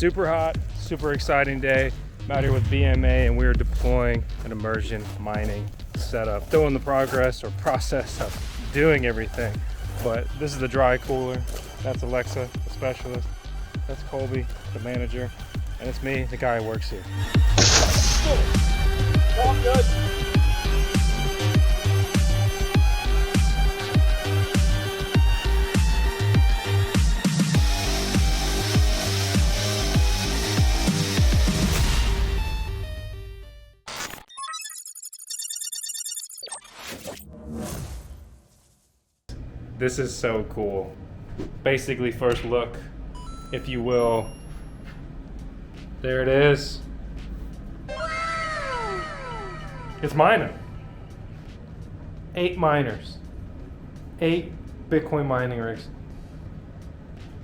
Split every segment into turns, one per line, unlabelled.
Super hot, super exciting day. I'm out here with BMA and we're deploying an immersion mining setup. Still in the progress or process of doing everything, but this is the dry cooler. That's Alexa, the specialist. That's Colby, the manager. And it's me, the guy who works here. All good. This is so cool. Basically, first look, if you will. There it is. It's mining. 8 miners. 8 Bitcoin mining rigs.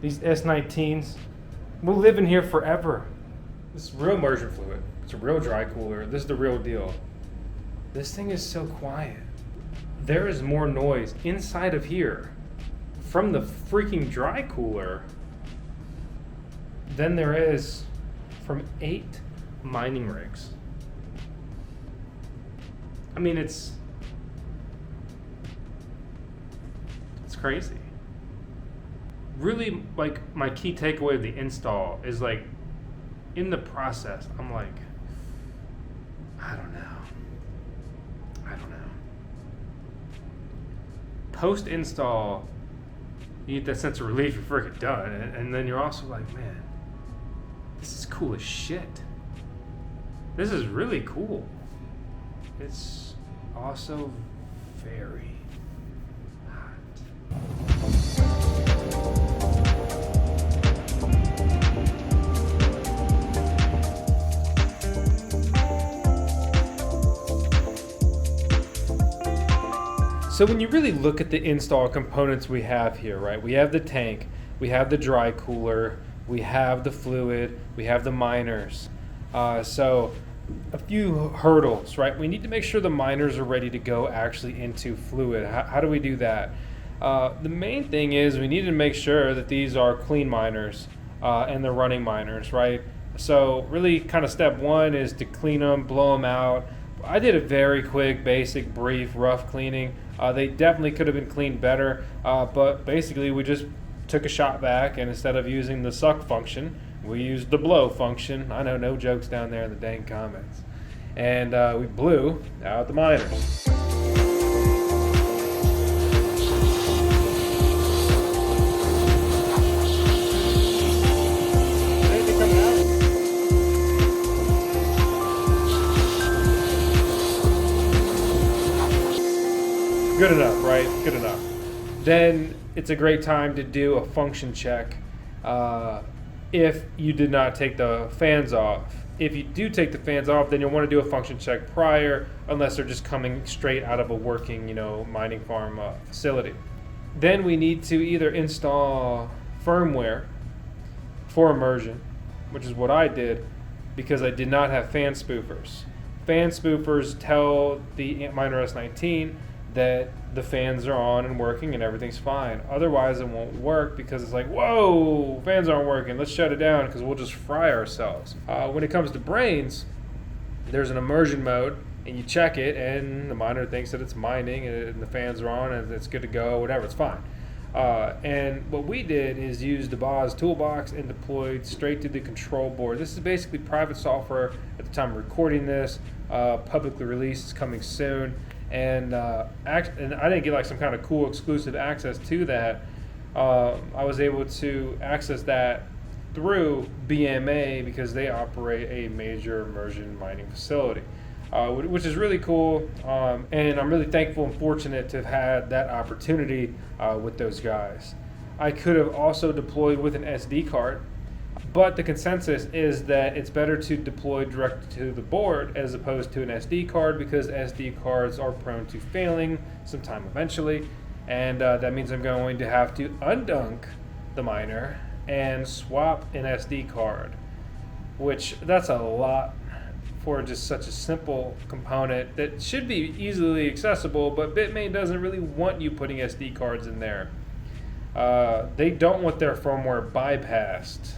These S19s, we'll live in here forever. This is real immersion fluid. It's a real dry cooler. This is the real deal. This thing is so quiet. There is more noise inside of here from the freaking dry cooler than there is from 8 mining rigs. I mean, it's crazy. Really, like, my key takeaway of the install is, like, in the process, I'm like, I don't know. Post-install, you get that sense of relief, you're freaking done, and then you're also like, man, this is cool as shit. This is really cool. It's also very hot. So when you really look at the install components we have here, right? We have the tank, we have the dry cooler, we have the fluid, we have the miners. So a few hurdles, right? We need to make sure the miners are ready to go actually into fluid. How do we do that? The main thing is we need to make sure that these are clean miners and they're running miners, right? So really kind of step one is to clean them, blow them out. I did a very quick, basic, brief, rough cleaning. They definitely could have been cleaned better, but basically we just took a shot back, and instead of using the suck function, we used the blow function. I know, no jokes down there in the dang comments. And we blew out the miners. Good enough, right? Good enough. Then it's a great time to do a function check if you did not take the fans off. If you do take the fans off, then you'll want to do a function check prior, unless they're just coming straight out of a working, mining farm facility. Then we need to either install firmware for immersion, which is what I did because I did not have fan spoofers. Fan spoofers tell the miner S19 that the fans are on and working and everything's fine. Otherwise, it won't work because it's like, whoa, fans aren't working. Let's shut it down because we'll just fry ourselves. When it comes to Braiins, there's an immersion mode, and you check it, and the miner thinks that it's mining, and the fans are on, and it's good to go, whatever, it's fine. And what we did is use the Boz toolbox and deployed straight to the control board. This is basically private software at the time of recording this, publicly released, it's coming soon. And I didn't get like some kind of cool exclusive access to that. I was able to access that through BMA because they operate a major immersion mining facility, which is really cool. And I'm really thankful and fortunate to have had that opportunity with those guys. I could have also deployed with an SD card, but the consensus is that it's better to deploy direct to the board as opposed to an SD card because SD cards are prone to failing sometime eventually, and that means I'm going to have to undunk the miner and swap an SD card, which that's a lot for just such a simple component that should be easily accessible, but Bitmain doesn't really want you putting SD cards in there. They don't want their firmware bypassed.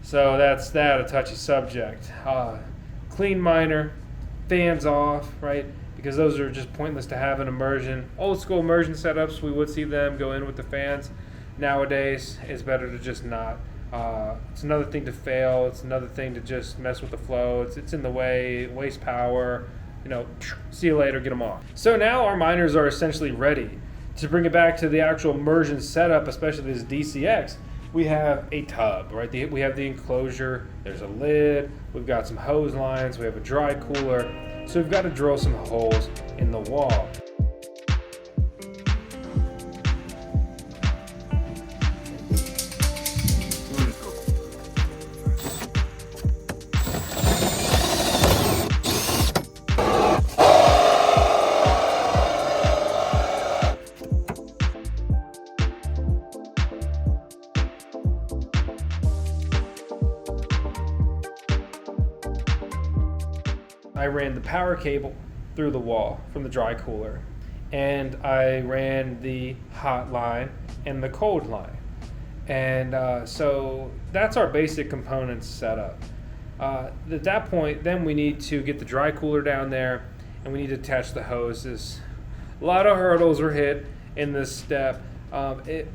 So that's that, a touchy subject. Clean miner, fans off, right? Because those are just pointless to have in immersion. Old school immersion setups, we would see them go in with the fans. Nowadays, it's better to just not. It's another thing to fail. It's another thing to just mess with the flow. It's in the way, waste power. See you later, get them off. So now our miners are essentially ready. To bring it back to the actual immersion setup, especially this DCX, we have a tub, right? We have the enclosure, there's a lid, we've got some hose lines, we have a dry cooler. So we've got to drill some holes in the wall. I ran the power cable through the wall from the dry cooler, and I ran the hot line and the cold line. And so that's our basic components set up. At that point, then we need to get the dry cooler down there, and we need to attach the hoses. A lot of hurdles were hit in this step. It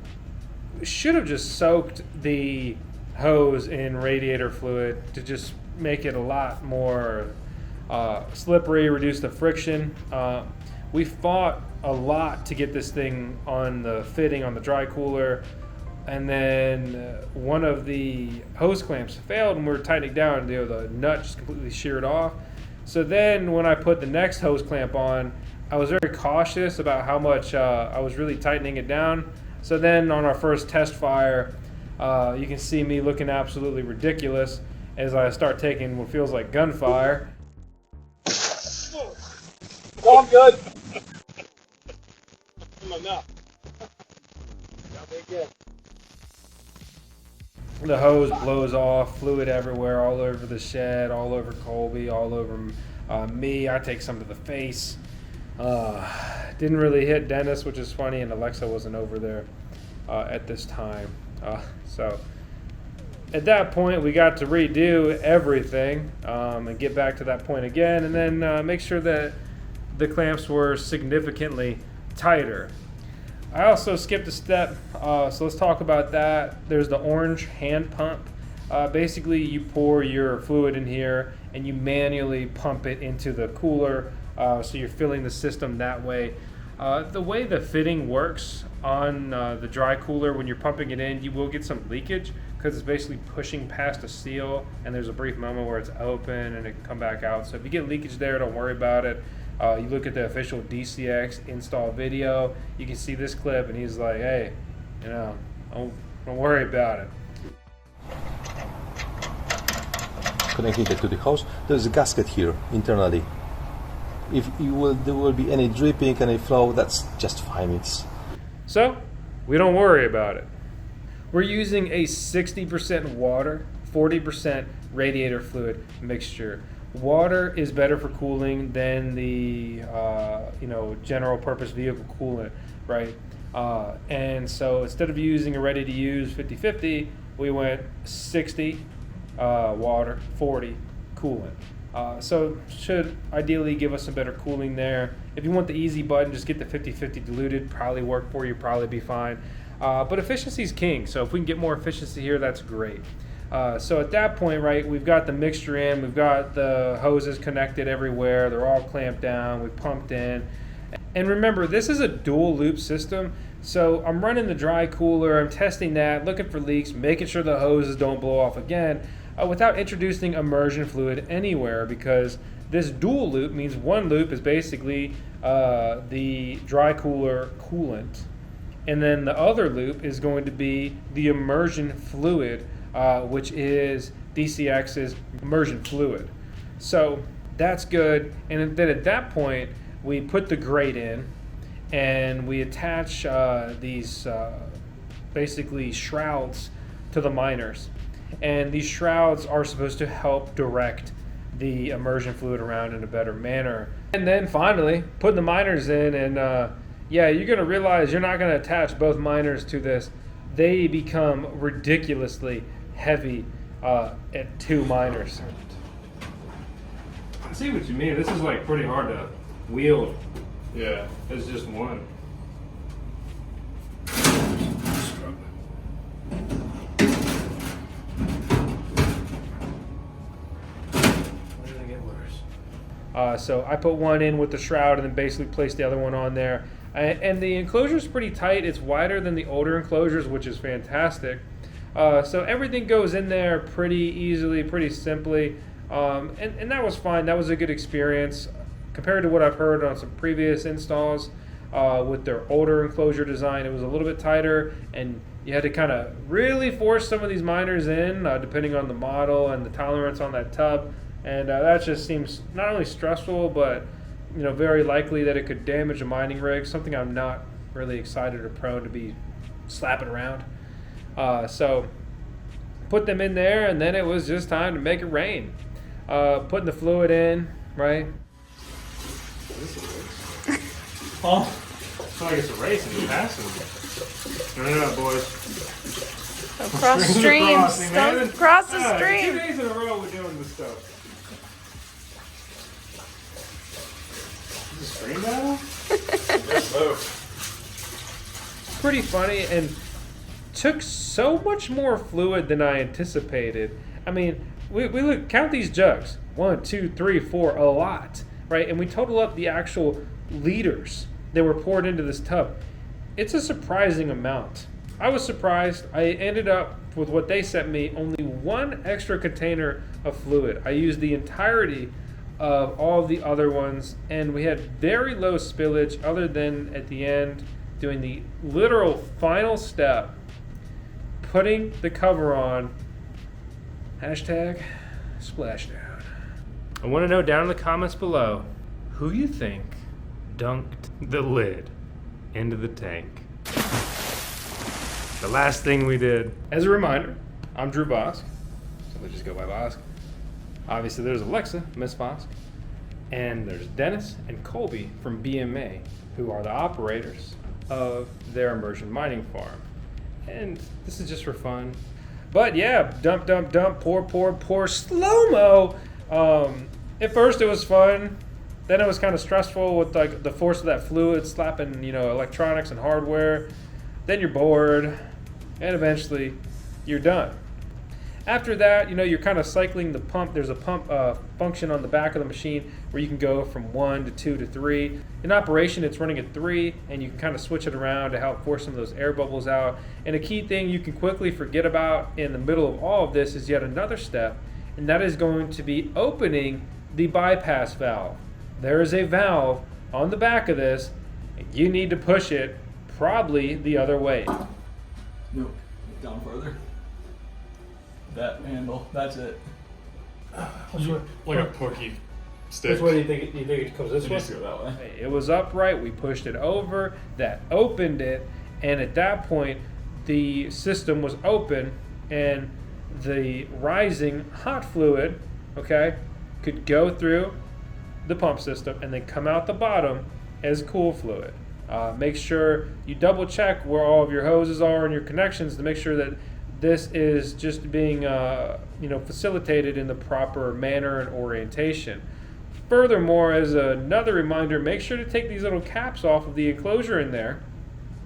should have just soaked the hose in radiator fluid to just make it a lot more slippery, reduce the friction. We fought a lot to get this thing on the fitting on the dry cooler, and then one of the hose clamps failed and we were tightening down. The nut just completely sheared off. So then when I put the next hose clamp on, I was very cautious about how much I was really tightening it down. So then on our first test fire, you can see me looking absolutely ridiculous as I start taking what feels like gunfire.
No, I'm good. Enough. Good.
The hose blows off, fluid everywhere, all over the shed, all over Colby, all over me. I take some to the face. Didn't really hit Dennis, which is funny, and Alexa wasn't over there at this time. So at that point, we got to redo everything and get back to that point again, and then make sure that the clamps were significantly tighter. I also skipped a step, so let's talk about that. There's the orange hand pump. Basically, you pour your fluid in here and you manually pump it into the cooler, so you're filling the system that way. The way the fitting works on the dry cooler, when you're pumping it in, you will get some leakage because it's basically pushing past a seal, and there's a brief moment where it's open and it can come back out. So if you get leakage there, don't worry about it. You look at the official DCX install video, you can see this clip, and he's like, hey, don't worry about it.
Connecting it to the hose, there's a gasket here internally. If there will be any dripping, any flow, that's just 5 minutes.
So we don't worry about it. We're using a 60% water, 40% radiator fluid mixture. Water is better for cooling than the general purpose vehicle coolant, right? And so instead of using a ready-to-use 50-50, we went 60 water, 40 coolant. So should ideally give us some better cooling there. If you want the easy button, just get the 50-50 diluted. Probably work for you, probably be fine. But efficiency is king, so if we can get more efficiency here, that's great. So at that point, right, we've got the mixture in, we've got the hoses connected everywhere, they're all clamped down, we've pumped in. And remember, this is a dual loop system, so I'm running the dry cooler, I'm testing that, looking for leaks, making sure the hoses don't blow off again, without introducing immersion fluid anywhere, because this dual loop means one loop is basically the dry cooler coolant, and then the other loop is going to be the immersion fluid, which is DCX's immersion fluid. So that's good. And then at that point, we put the grate in and we attach these basically shrouds to the miners. And these shrouds are supposed to help direct the immersion fluid around in a better manner. And then finally, putting the miners in, and you're going to realize you're not going to attach both miners to this. They become ridiculously heavy at 2 miners. I see what you mean. This is like pretty hard to wield.
Yeah.
It's just one. So I put one in with the shroud and then basically placed the other one on there. And the enclosure is pretty tight. It's wider than the older enclosures, which is fantastic. So everything goes in there pretty easily, pretty simply. And that was fine. That was a good experience compared to what I've heard on some previous installs with their older enclosure design. It was a little bit tighter, and you had to kind of really force some of these miners in, depending on the model and the tolerance on that tub. And that just seems not only stressful, but very likely that it could damage a mining rig, something I'm not really excited or prone to be slapping around. So put them in there, and then it was just time to make it rain. Putting the fluid in, right?
Huh?
It's like it's a race and you're passing. Turn it up, boys.
Across streams. Don't cross the
2
stream.
days in a row we're doing this stuff. Is the stream now? Pretty funny, and took so much more fluid than I anticipated. I mean, we look, count these jugs. 1, 2, 3, 4, a lot, right? And we total up the actual liters that were poured into this tub. It's a surprising amount. I was surprised. I ended up with what they sent me, only 1 extra container of fluid. I used the entirety of all of the other ones, and we had very low spillage other than at the end doing the literal final step, putting the cover on, #splashdown. I want to know down in the comments below who you think dunked the lid into the tank. The last thing we did. As a reminder, I'm Drew Vosk, so let's just go by Vosk. Obviously there's Alexa, Miss Vosk, and there's Dennis and Colby from BMA, who are the operators of their immersion mining farm. And this is just for fun. But yeah, dump, pour, slow-mo. At first it was fun. Then it was kind of stressful with like the force of that fluid slapping, electronics and hardware. Then you're bored, and eventually you're done. After that, you're kind of cycling the pump. There's a pump function on the back of the machine where you can go from 1 to 2 to 3. In operation, it's running at 3, and you can kind of switch it around to help force some of those air bubbles out. And a key thing you can quickly forget about in the middle of all of this is yet another step, and that is going to be opening the bypass valve. There is a valve on the back of this, and you need to push it probably the other way.
No, down further. That handle, that's it.
Like a pokey stick.
Which way do you think it comes this
It
way?
needs to go that way.
It was upright, we pushed it over, that opened it, and at that point the system was open and the rising hot fluid, could go through the pump system and then come out the bottom as cool fluid. Make sure you double check where all of your hoses are and your connections to make sure that this is just being facilitated in the proper manner and orientation. Furthermore, as another reminder, make sure to take these little caps off of the enclosure in there,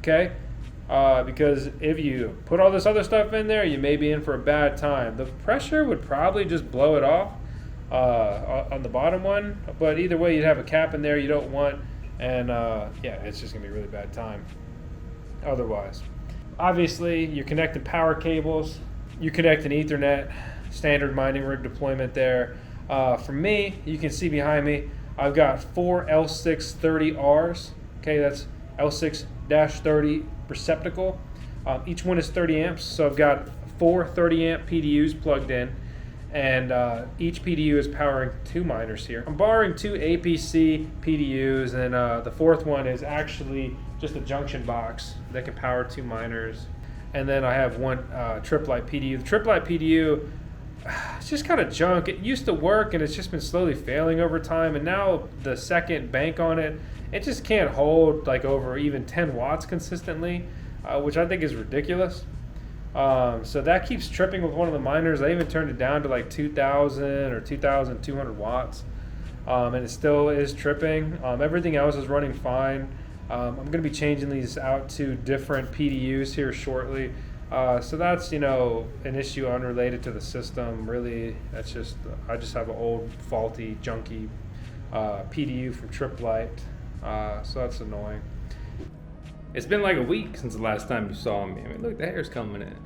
because if you put all this other stuff in there, you may be in for a bad time. The pressure would probably just blow it off on the bottom one, but either way, you'd have a cap in there you don't want, and it's just gonna be a really bad time otherwise. Obviously, you're connecting power cables, you connect an Ethernet, standard mining rig deployment there. For me, you can see behind me, I've got 4 L630Rs. That's L6-30 receptacle. Each one is 30 amps, so I've got 4 30 amp PDUs plugged in, and each PDU is powering 2 miners here. I'm borrowing 2 APC PDUs, and the 4th one is actually just a junction box that can power 2 miners. And then I have 1 Triplite PDU. The Triplite PDU, it's just kind of junk. It used to work, and it's just been slowly failing over time. And now the second bank on it, it just can't hold like over even 10 watts consistently, which I think is ridiculous. So that keeps tripping with one of the miners. I even turned it down to like 2,000 or 2,200 watts. And it still is tripping. Everything else is running fine. I'm going to be changing these out to different PDUs here shortly. So that's, you know, an issue unrelated to the system. Really, that's just, I just have an old faulty, junky PDU from TripLight. So that's annoying. It's been like a week since the last time you saw me. I mean, look, the hair's coming in.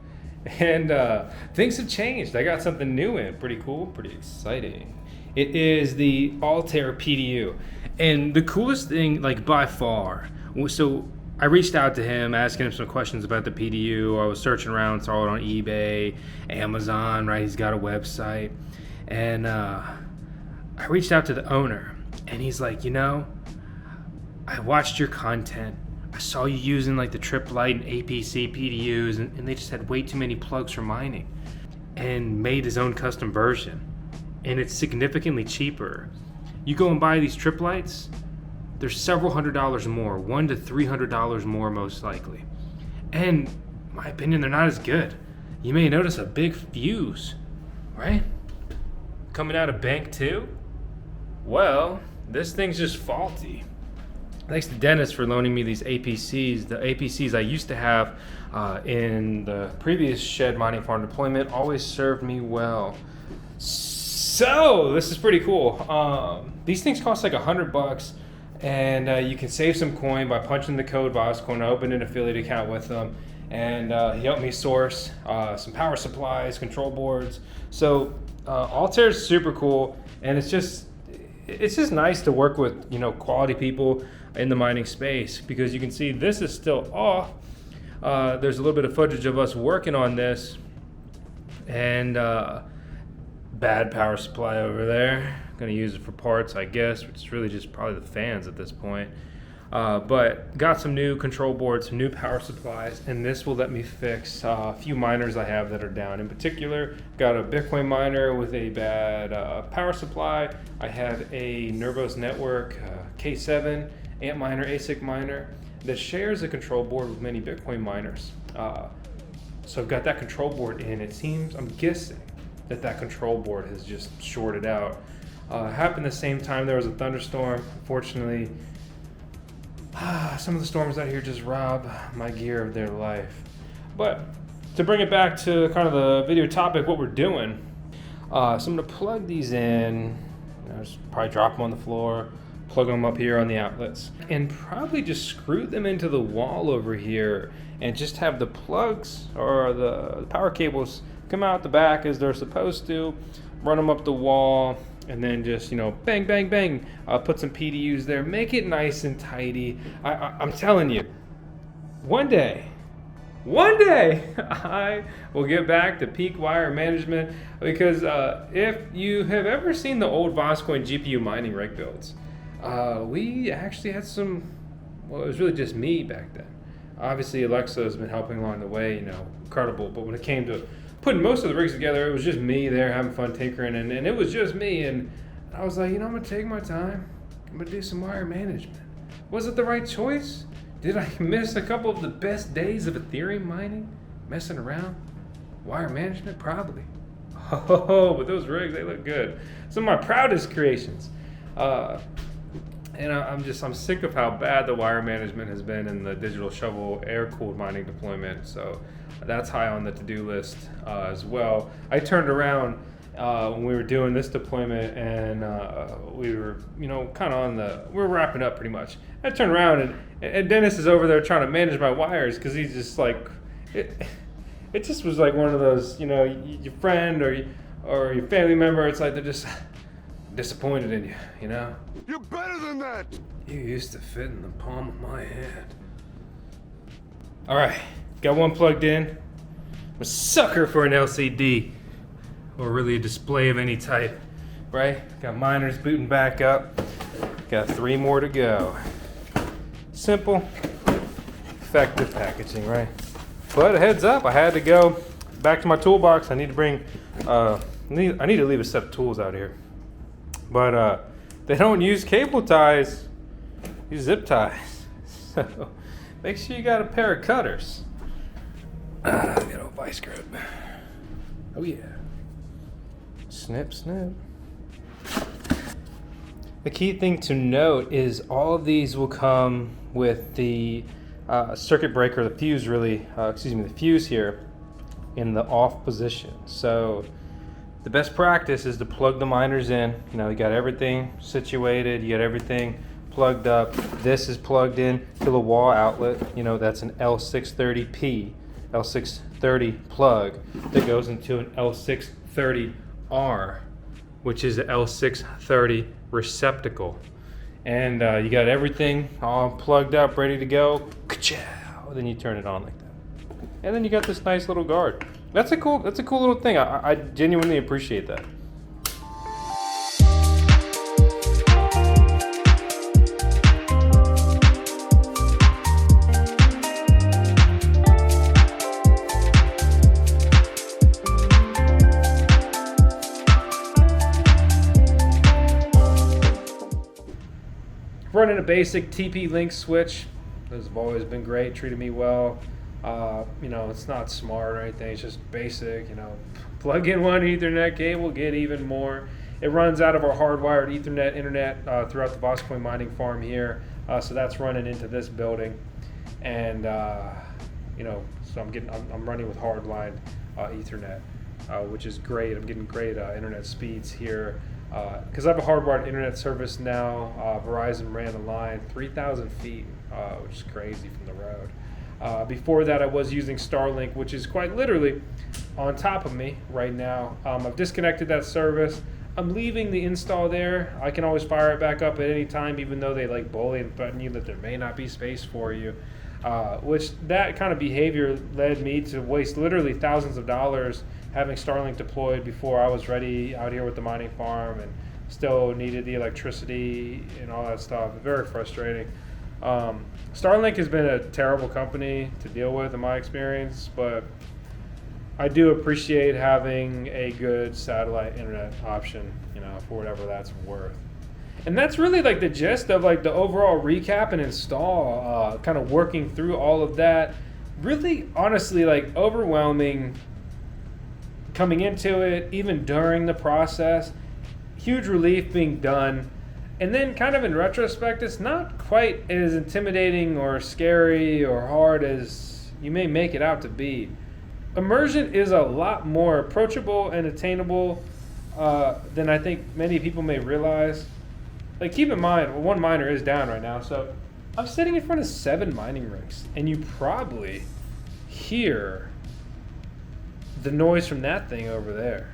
And things have changed. I got something new in. Pretty cool, pretty exciting. It is the Altair PDU. And the coolest thing, like by far, so I reached out to him, asking him some questions about the PDU. I was searching around, saw it on eBay, Amazon, right? He's got a website. And I reached out to the owner, and he's like, you know, I watched your content. I saw you using like the TripLight and APC PDUs, and they just had way too many plugs for mining, and made his own custom version. And it's significantly cheaper. You go and buy these TripLights, they're several $100s more, $100 to $300 more most likely. And in my opinion, they're not as good. You may notice a big fuse, right? Coming out of bank too? Well, this thing's just faulty. Thanks to Dennis for loaning me these APCs. The APCs I used to have in the previous shed mining farm deployment always served me well. So this is pretty cool. These things cost like $100, and you can save some coin by punching the code VoskCoin. I opened an affiliate account with them, and he helped me source some power supplies, control boards. So Altair is super cool, and it's just nice to work with, you know, quality people in the mining space, because you can see this is still off. There's a little bit of footage of us working on this, and bad power supply over there. Gonna use it for parts, I guess, which is really just probably the fans at this point. But got some new control boards, some new power supplies, and this will let me fix a few miners I have that are down. In particular, got a Bitcoin miner with a bad power supply. I have a Nervos Network K7 Antminer ASIC miner that shares a control board with many Bitcoin miners. So I've got that control board in. It seems, I'm guessing, that control board has just shorted out. Happened the same time there was a thunderstorm. Unfortunately, some of the storms out here just rob my gear of their life. But to bring it back to kind of the video topic, what we're doing, so I'm gonna plug these in, just probably drop them on the floor, plug them up here on the outlets, and probably just screw them into the wall over here, and just have the plugs or the power cables come out the back as they're supposed to, run them up the wall, and then just, you know, bang, bang, bang, put some PDUs there, make it nice and tidy. I'm telling you, one day, I will get back to peak wire management, because if you have ever seen the old VoskCoin GPU mining rig builds, we actually had some, well, it was really just me back then. Obviously, Alexa has been helping along the way, you know, incredible, but when it came to putting most of the rigs together, it was just me there having fun tinkering, and it was just me, and I was like, you know, I'm gonna take my time, I'm gonna do some wire management. Was it the right choice? Did I miss a couple of the best days of Ethereum mining, messing around? Wire management? Probably. Oh, but those rigs, they look good. Some of my proudest creations. And I'm sick of how bad the wire management has been in the digital shovel air-cooled mining deployment. So that's high on the to-do list as well. I turned around when we were doing this deployment, and we were, you know, kind of we're wrapping up pretty much. I turned around, and Dennis is over there trying to manage my wires, because he's just like, it just was like one of those, you know, your friend or your family member, it's like they're just disappointed in you, you know?
You're better than that!
You used to fit in the palm of my hand. All right, got one plugged in. I'm a sucker for an LCD, or really a display of any type, right? Got miners booting back up. Got 3 more to go. Simple, effective packaging, right? But a heads up, I had to go back to my toolbox. I need to bring, I need to leave a set of tools out here. But they don't use cable ties, use zip ties. So make sure you got a pair of cutters. Good old vice grip. Oh yeah. Snip, snip. The key thing to note is all of these will come with the circuit breaker, the fuse really, the fuse here in the off position. So the best practice is to plug the miners in. You know, you got everything situated, you got everything plugged up. This is plugged in to the wall outlet. You know, that's an L630P, L630 plug that goes into an L630R, which is the L630 receptacle. And you got everything all plugged up, ready to go. Ka-chow! Then you turn it on like that. And then you got this nice little guard. That's a cool little thing. I genuinely appreciate that. Running a basic TP-Link switch. Those have always been great, treated me well. You know, it's not smart or anything, it's just basic. You know, plug in one Ethernet cable, get even more. It runs out of our hardwired Ethernet internet throughout the VoskCoin mining farm here. So that's running into this building. And, you know, so I'm running with hardline Ethernet, which is great. I'm getting great internet speeds here. Because I have a hardwired internet service now. Verizon ran a line 3,000 feet, which is crazy from the road. Before that, I was using Starlink, which is quite literally on top of me right now. I've disconnected that service. I'm leaving the install there. I can always fire it back up at any time, even though they like bully and threaten you that there may not be space for you. Which that kind of behavior led me to waste literally thousands of dollars having Starlink deployed before I was ready out here with the mining farm and still needed the electricity and all that stuff. Very frustrating. Starlink has been a terrible company to deal with in my experience, but I do appreciate having a good satellite internet option, you know, for whatever that's worth. And that's really like the gist of like the overall recap and install, kind of working through all of that. Really, honestly, like overwhelming coming into it, even during the process. Huge relief being done. And then kind of in retrospect, it's not quite as intimidating or scary or hard as you may make it out to be. Immersion is a lot more approachable and attainable than I think many people may realize. Like, keep in mind, well, one miner is down right now, so I'm sitting in front of 7 mining rigs, and you probably hear the noise from that thing over there.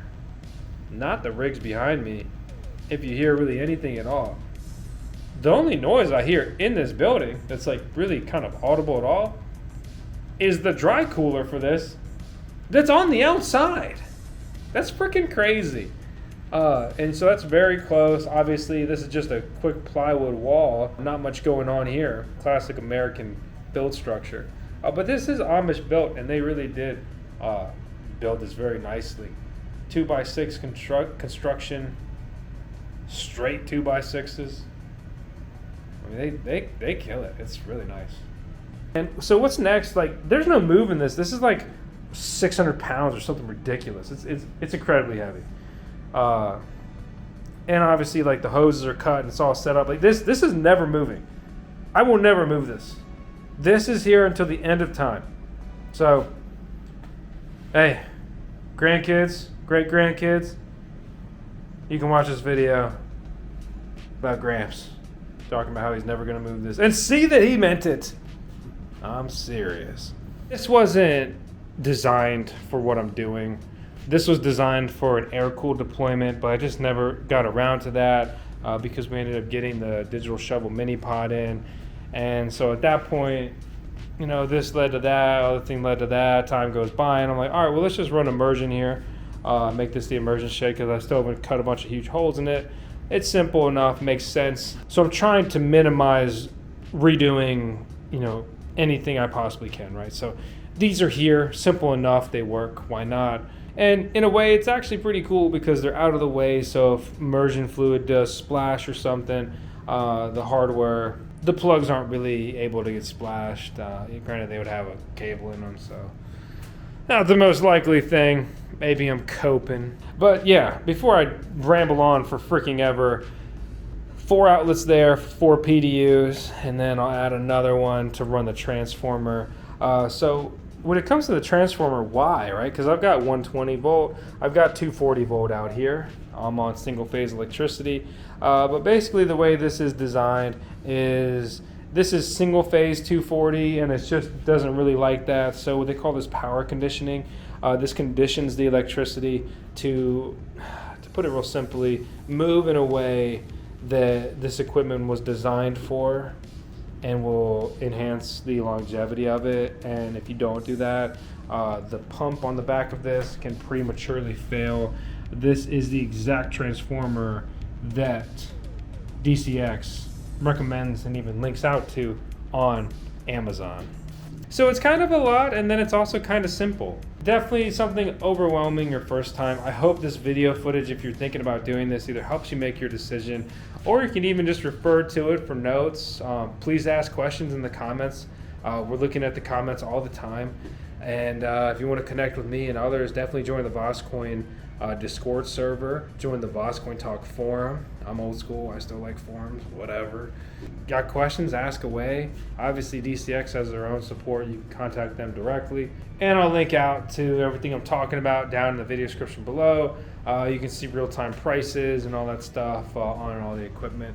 Not the rigs behind me, if you hear really anything at all. The only noise I hear in this building that's like really kind of audible at all is the dry cooler for this that's on the outside. That's freaking crazy. And so that's very close. Obviously, this is just a quick plywood wall. Not much going on here. Classic American build structure. But this is Amish built, and they really did build this very nicely. 2x6 construction, straight 2x6s. I mean, they kill it. It's really nice. And so what's next? Like, there's no move in this. This is like 600 pounds or something ridiculous. It's incredibly heavy. And obviously, like, the hoses are cut and it's all set up. Like, this is never moving. I will never move this. This is here until the end of time. So, hey, grandkids, great grandkids, you can watch this video about Gramps talking about how he's never going to move this and see that he meant it. I'm serious. This wasn't designed for what I'm doing. This was designed for an air-cooled deployment, but I just never got around to that because we ended up getting the digital shovel mini pod in. And so at that point, you know, this led to that, other thing led to that, time goes by, and I'm like, all right, well, let's just run immersion here, make this the immersion shed, because I still haven't cut a bunch of huge holes in it. It's simple enough, makes sense. So I'm trying to minimize redoing, you know, anything I possibly can, right? So these are here, simple enough, they work, why not? And in a way, it's actually pretty cool because they're out of the way, so if immersion fluid does splash or something, the hardware, the plugs aren't really able to get splashed. Granted, they would have a cable in them, so. Not the most likely thing. Maybe I'm coping. But yeah, before I ramble on for freaking ever, 4 outlets there, 4 PDUs, and then I'll add another one to run the transformer. So when it comes to the transformer, why, right? Because I've got 120 volt, I've got 240 volt out here. I'm on single phase electricity. But basically the way this is designed is this is single phase 240, and it just doesn't really like that. So they call this power conditioning. This conditions the electricity to put it real simply, move in a way that this equipment was designed for and will enhance the longevity of it. And if you don't do that, the pump on the back of this can prematurely fail. This is the exact transformer that DCX recommends and even links out to on Amazon. So it's kind of a lot, and then it's also kind of simple. Definitely something overwhelming your first time. I hope this video footage, if you're thinking about doing this, either helps you make your decision, or you can even just refer to it for notes. Please ask questions in the comments. We're looking at the comments all the time. And if you want to connect with me and others, definitely join the VoskCoin Discord server. Join the VoskCoin Talk forum. I'm old school. I still like forums. Whatever. Got questions? Ask away. Obviously, DCX has their own support. You can contact them directly. And I'll link out to everything I'm talking about down in the video description below. You can see real-time prices and all that stuff on all the equipment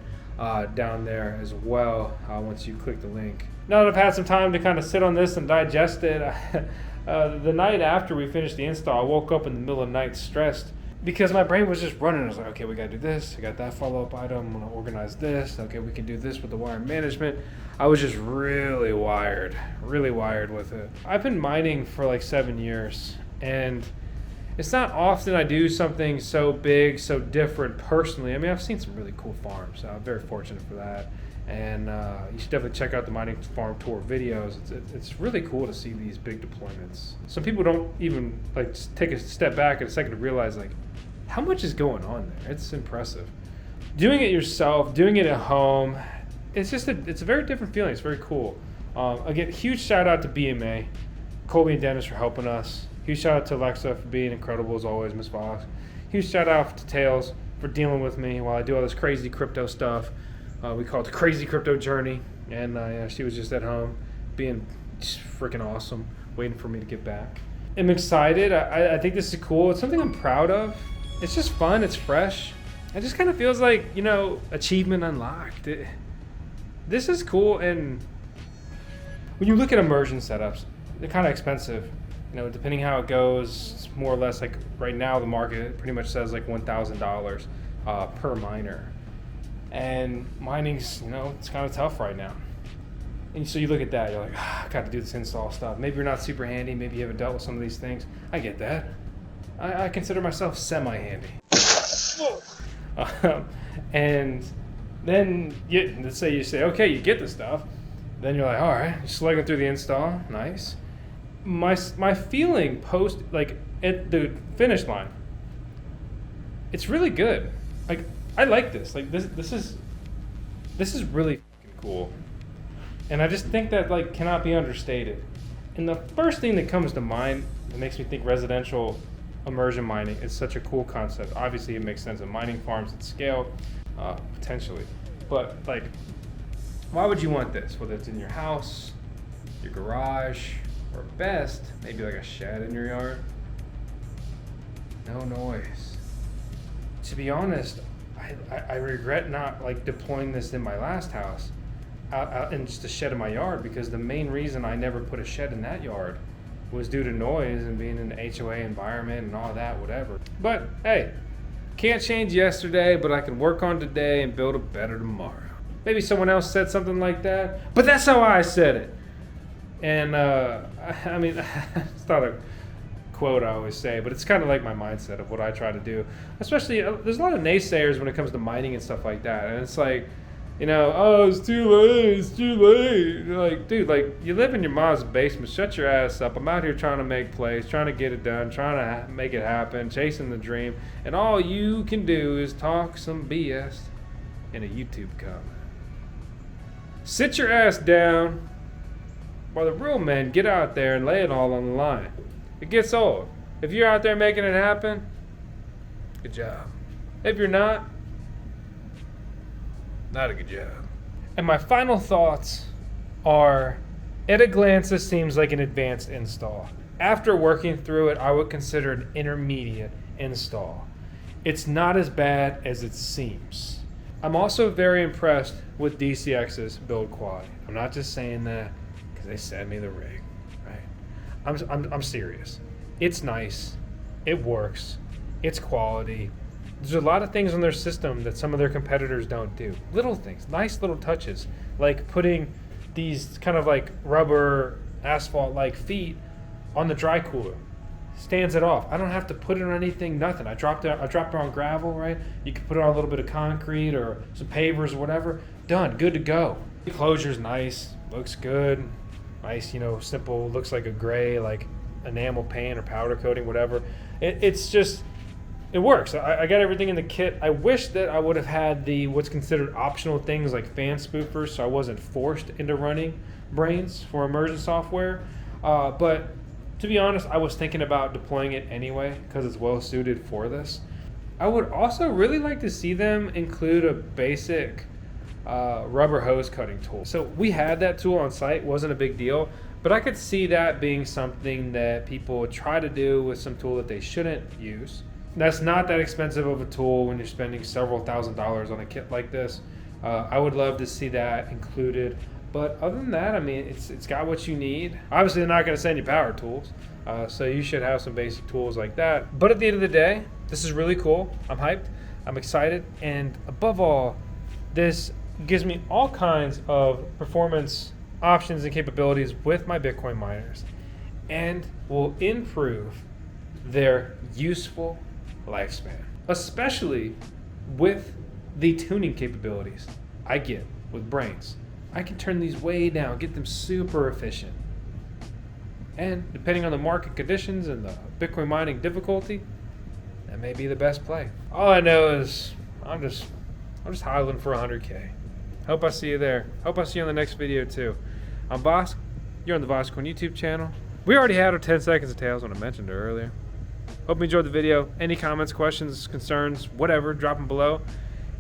down there as well once you click the link. Now that I've had some time to kind of sit on this and digest it, the night after we finished the install, I woke up in the middle of the night stressed because my brain was just running. I was like, okay, we got to do this. I got that follow-up item. I'm going to organize this. Okay, we can do this with the wire management. I was just really wired with it. I've been mining for like 7 years, and it's not often I do something so big, so different personally. I mean, I've seen some really cool farms. I'm very fortunate for that. And you should definitely check out the mining farm tour videos. It's really cool to see these big deployments. Some people don't even like take a step back and a second to realize like how much is going on there. It's impressive. Doing it yourself, doing it at home, it's a very different feeling. It's very cool. Again, huge shout out to BMA, Colby and Dennis for helping us. Huge shout out to Alexa for being incredible as always, Miss Vosk. Huge shout out to Tails for dealing with me while I do all this crazy crypto stuff. We call it the Crazy Crypto Journey, and she was just at home being just freaking awesome, waiting for me to get back. I'm excited. I think this is cool. It's something I'm proud of. It's just fun. It's fresh. It just kind of feels like, you know, achievement unlocked. This is cool, and when you look at immersion setups, they're kind of expensive. You know, depending how it goes, it's more or less like right now the market pretty much says like $1,000 per miner. And mining's, you know, it's kind of tough right now. And so you look at that, you're like, I got to do this install stuff. Maybe you're not super handy. Maybe you haven't dealt with some of these things. I get that. I consider myself semi-handy. And then let's say you say, okay, you get the stuff. Then you're like, all right, you're slugging through the install. Nice. My feeling post, like at the finish line, it's really good. Like, I like this. Like this is really fucking cool, and I just think that like cannot be understated. And the first thing that comes to mind that makes me think residential immersion mining is such a cool concept. Obviously, it makes sense in mining farms at scale, potentially. But like, why would you want this? Whether it's in your house, your garage, or best, maybe like a shed in your yard. No noise. To be honest, I regret not like deploying this in my last house out in just a shed in my yard, because the main reason I never put a shed in that yard was due to noise and being in the HOA environment and all that, whatever. But hey, can't change yesterday, but I can work on today and build a better tomorrow. Maybe someone else said something like that, but that's how I said it. And I mean, it's not a quote I always say, but it's kind of like my mindset of what I try to do. Especially, there's a lot of naysayers when it comes to mining and stuff like that. And it's like, you know, oh, it's too late. You're like, dude, like, you live in your mom's basement, shut your ass up. I'm out here trying to make plays, trying to get it done, trying to make it happen, chasing the dream. And all you can do is talk some BS in a YouTube comment. Sit your ass down while the real men get out there and lay it all on the line. It gets old. If you're out there making it happen, good job. If you're not a good job. And my final thoughts are, at a glance, this seems like an advanced install. After working through it, I would consider it an intermediate install. It's not as bad as it seems. I'm also very impressed with DCX's build quality. I'm not just saying that because they sent me the rig, right? I'm serious. It's nice. It works. It's quality. There's a lot of things on their system that some of their competitors don't do. Little things, nice little touches, like putting these kind of like rubber asphalt-like feet on the dry cooler. Stands it off. I don't have to put it on anything, nothing. I dropped it on gravel, right? You can put it on a little bit of concrete or some pavers or whatever. Done, good to go. The closure's nice, looks good. Nice, simple, looks like a gray, like enamel paint or powder coating, whatever. It works. I got everything in the kit. I wish that I would have had the what's considered optional things like fan spoofers, so I wasn't forced into running Braiins for immersion software. But to be honest, I was thinking about deploying it anyway because it's well suited for this. I would also really like to see them include a basic rubber hose cutting tool. So we had that tool on site, wasn't a big deal, but I could see that being something that people would try to do with some tool that they shouldn't use. That's not that expensive of a tool when you're spending several $1,000s on a kit like this. I would love to see that included. But other than that, I mean, it's got what you need. Obviously, they're not going to send you power tools, so you should have some basic tools like that. But at the end of the day, this is really cool. I'm hyped. I'm excited. And above all, this gives me all kinds of performance options and capabilities with my Bitcoin miners and will improve their useful lifespan, especially with the tuning capabilities I get with Braiins. I can turn these way down, get them super efficient. And depending on the market conditions and the Bitcoin mining difficulty, that may be the best play. All I know is I'm just hodling for 100K. Hope I see you there. Hope I see you on the next video too. I'm Vosk. You're on the VoskCoin YouTube channel. We already had our 10 seconds of tails when I mentioned it earlier. Hope you enjoyed the video. Any comments, questions, concerns, whatever, drop them below.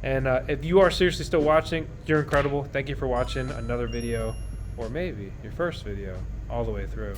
And if you are seriously still watching, you're incredible. Thank you for watching another video, or maybe your first video, all the way through.